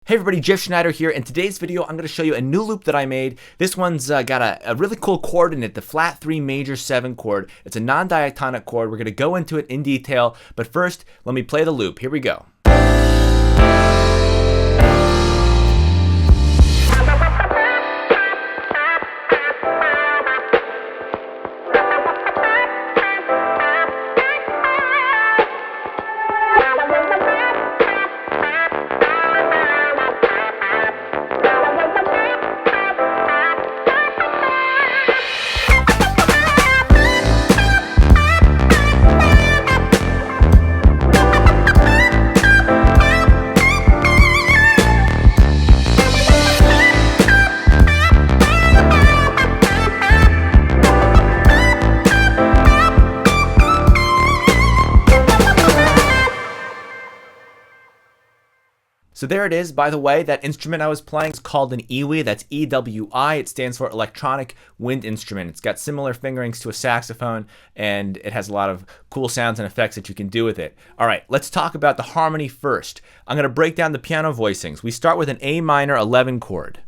Hey everybody, Jeff Schneider here. In today's video, I'm going to show you a new loop that I made. This one's got a really cool chord in it, the flat 3 major 7 chord. It's a non-diatonic chord. We're going to go into it in detail, but first, let me play the loop. Here we go. So there it is. By the way, that instrument I was playing is called an EWI. That's EWI. It stands for Electronic Wind Instrument. It's got similar fingerings to a saxophone, and it has a lot of cool sounds and effects that you can do with it. All right, let's talk about the harmony first. I'm going to break down the piano voicings. We start with an A minor 11 chord.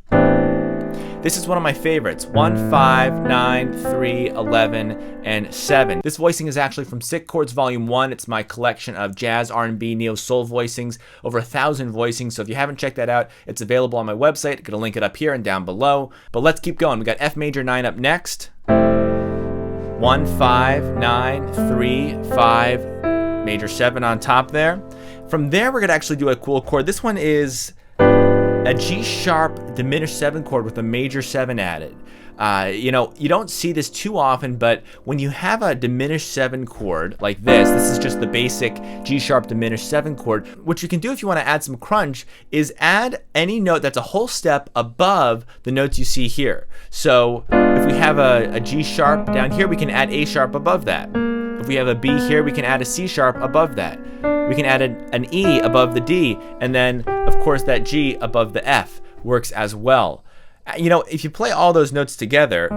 This is one of my favorites, 1, 5, 9, 3, 11, and 7. This voicing is actually from Sick Chords Volume 1. It's my collection of jazz, R&B, neo-soul voicings, over 1,000 voicings. So if you haven't checked that out, it's available on my website. I'm going to link it up here and down below. But let's keep going. We got F major 9 up next. 1, 5, 9, 3, 5, major 7 on top there. From there, we're going to actually do a cool chord. This one is a G sharp diminished 7 chord with a major 7 added. You don't see this too often, but when you have a diminished 7 chord like this is just the basic G sharp diminished 7 chord. What you can do if you want to add some crunch is add any note that's a whole step above the notes you see here. So if we have a G sharp down here, we can add A sharp above that. If we have a B here, we can add a C sharp above that. We can add an E above the D, and then, of course, that G above the F works as well. If you play all those notes together,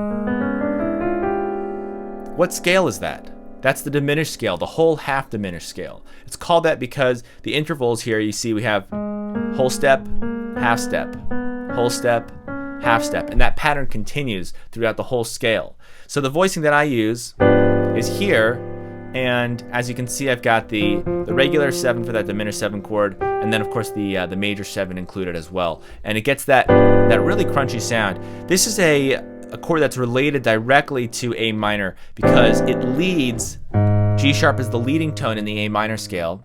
what scale is that? That's the diminished scale, the whole half diminished scale. It's called that because the intervals here, you see we have whole step, half step, whole step, half step, and that pattern continues throughout the whole scale. So the voicing that I use is here, and as you can see, I've got the regular 7 for that diminished 7 chord, and then of course the major 7 included as well. And it gets that really crunchy sound. This is a chord that's related directly to A minor because it leads, G sharp is the leading tone in the A minor scale,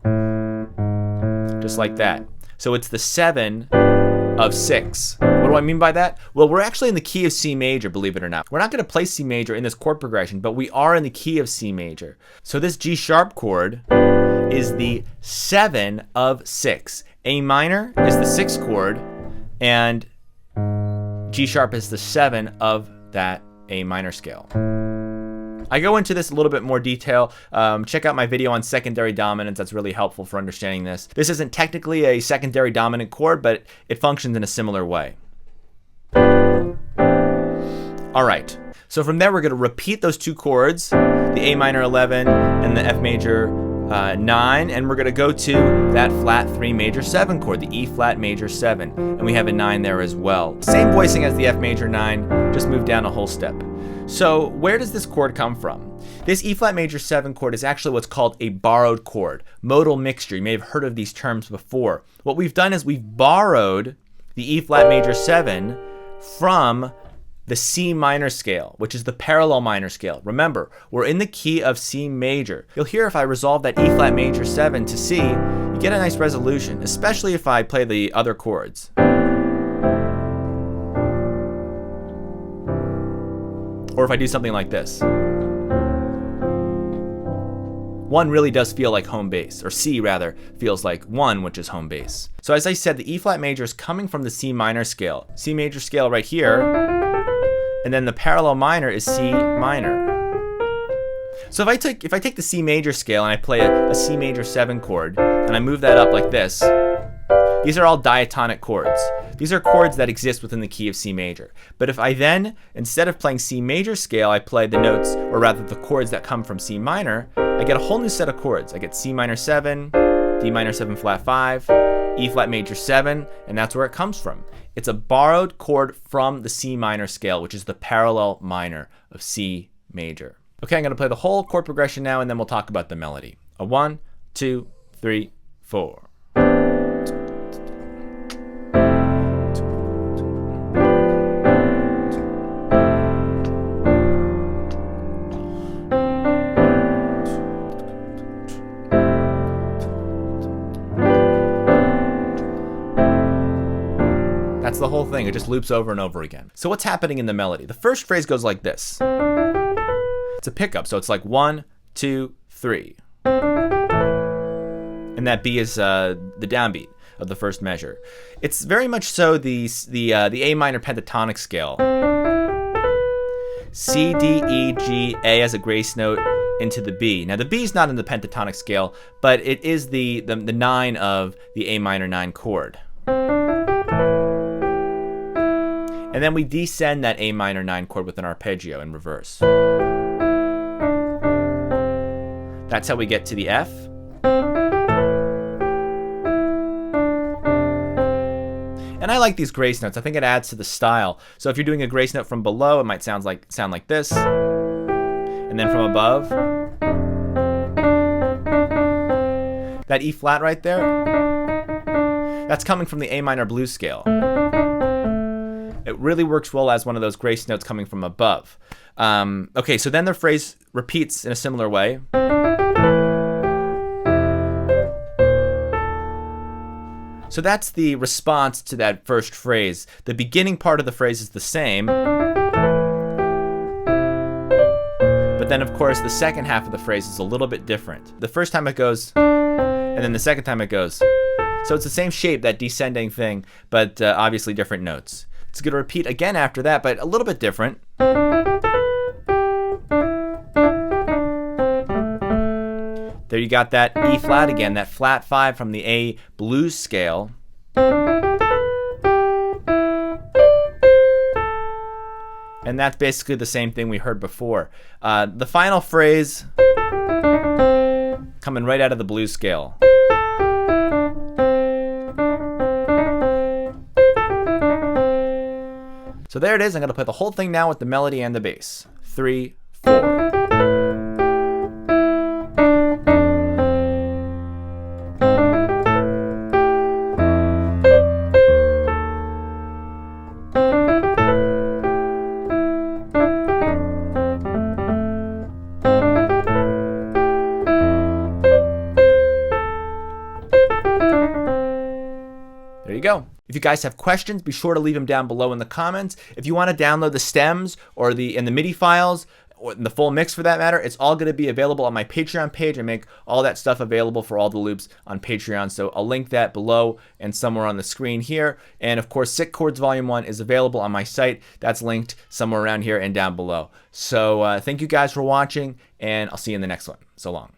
just like that. So it's the 7 of 6. What do I mean by that? Well, we're actually in the key of C major, believe it or not. We're not going to play C major in this chord progression, but we are in the key of C major. So this G sharp chord is the 7 of 6. A minor is the 6th chord, and G sharp is the 7 of that A minor scale. I go into this a little bit more detail. Check out my video on secondary dominance. That's really helpful for understanding this. This isn't technically a secondary dominant chord, but it functions in a similar way. All right. So from there, we're going to repeat those two chords, the A minor 11 and the F major 9, and we're going to go to that flat 3 major 7 chord, the E flat major 7, and we have a 9 there as well. Same voicing as the F major 9, just move down a whole step. So where does this chord come from? This E flat major 7 chord is actually what's called a borrowed chord, modal mixture. You may have heard of these terms before. What we've done is we've borrowed the E flat major 7 from the C minor scale, which is the parallel minor scale. Remember, we're in the key of C major. You'll hear if I resolve that E flat major 7 to C, you get a nice resolution, especially if I play the other chords. Or if I do something like this. 1 really does feel like home bass, or C rather feels like 1, which is home bass. So as I said, the E flat major is coming from the C minor scale. C major scale right here, and then the parallel minor is C minor. So if I take the C major scale and I play a C major 7 chord, and I move that up like this, these are all diatonic chords. These are chords that exist within the key of C major. But if I then, instead of playing C major scale, I play the notes, or rather the chords that come from C minor, I get a whole new set of chords. I get C minor 7, D minor 7 flat 5, E flat major 7, and that's where it comes from. It's a borrowed chord from the C minor scale, which is the parallel minor of C major. Okay, I'm going to play the whole chord progression now, and then we'll talk about the melody. A 1, 2, 3, 4. That's the whole thing. It just loops over and over again. So what's happening in the melody? The first phrase goes like this. It's a pickup, so it's like 1, 2, 3. And that B is the downbeat of the first measure. It's very much so the A minor pentatonic scale. C, D, E, G, A as a grace note into the B. Now the B is not in the pentatonic scale, but it is the 9 of the A minor 9 chord. And then we descend that A minor 9 chord with an arpeggio in reverse. That's how we get to the F. And I like these grace notes. I think it adds to the style. So if you're doing a grace note from below, it might sound like this. And then from above, that E flat right there, that's coming from the A minor blues scale. It really works well as one of those grace notes coming from above. Okay, so then the phrase repeats in a similar way. So that's the response to that first phrase. The beginning part of the phrase is the same. But then, of course, the second half of the phrase is a little bit different. The first time it goes, and then the second time it goes. So it's the same shape, that descending thing, but obviously different notes. It's going to repeat again after that, but a little bit different. There you got that E flat again, that flat 5 from the A blues scale. And that's basically the same thing we heard before. The final phrase coming right out of the blues scale. So there it is. I'm going to play the whole thing now with the melody and the bass. 3, 4. There you go. If you guys have questions, be sure to leave them down below in the comments. If you want to download the stems or the MIDI files, or the full mix for that matter, it's all going to be available on my Patreon page. I make all that stuff available for all the loops on Patreon, so I'll link that below and somewhere on the screen here. And of course, Sick Chords Volume 1 is available on my site. That's linked somewhere around here and down below. So thank you guys for watching, and I'll see you in the next one. So long.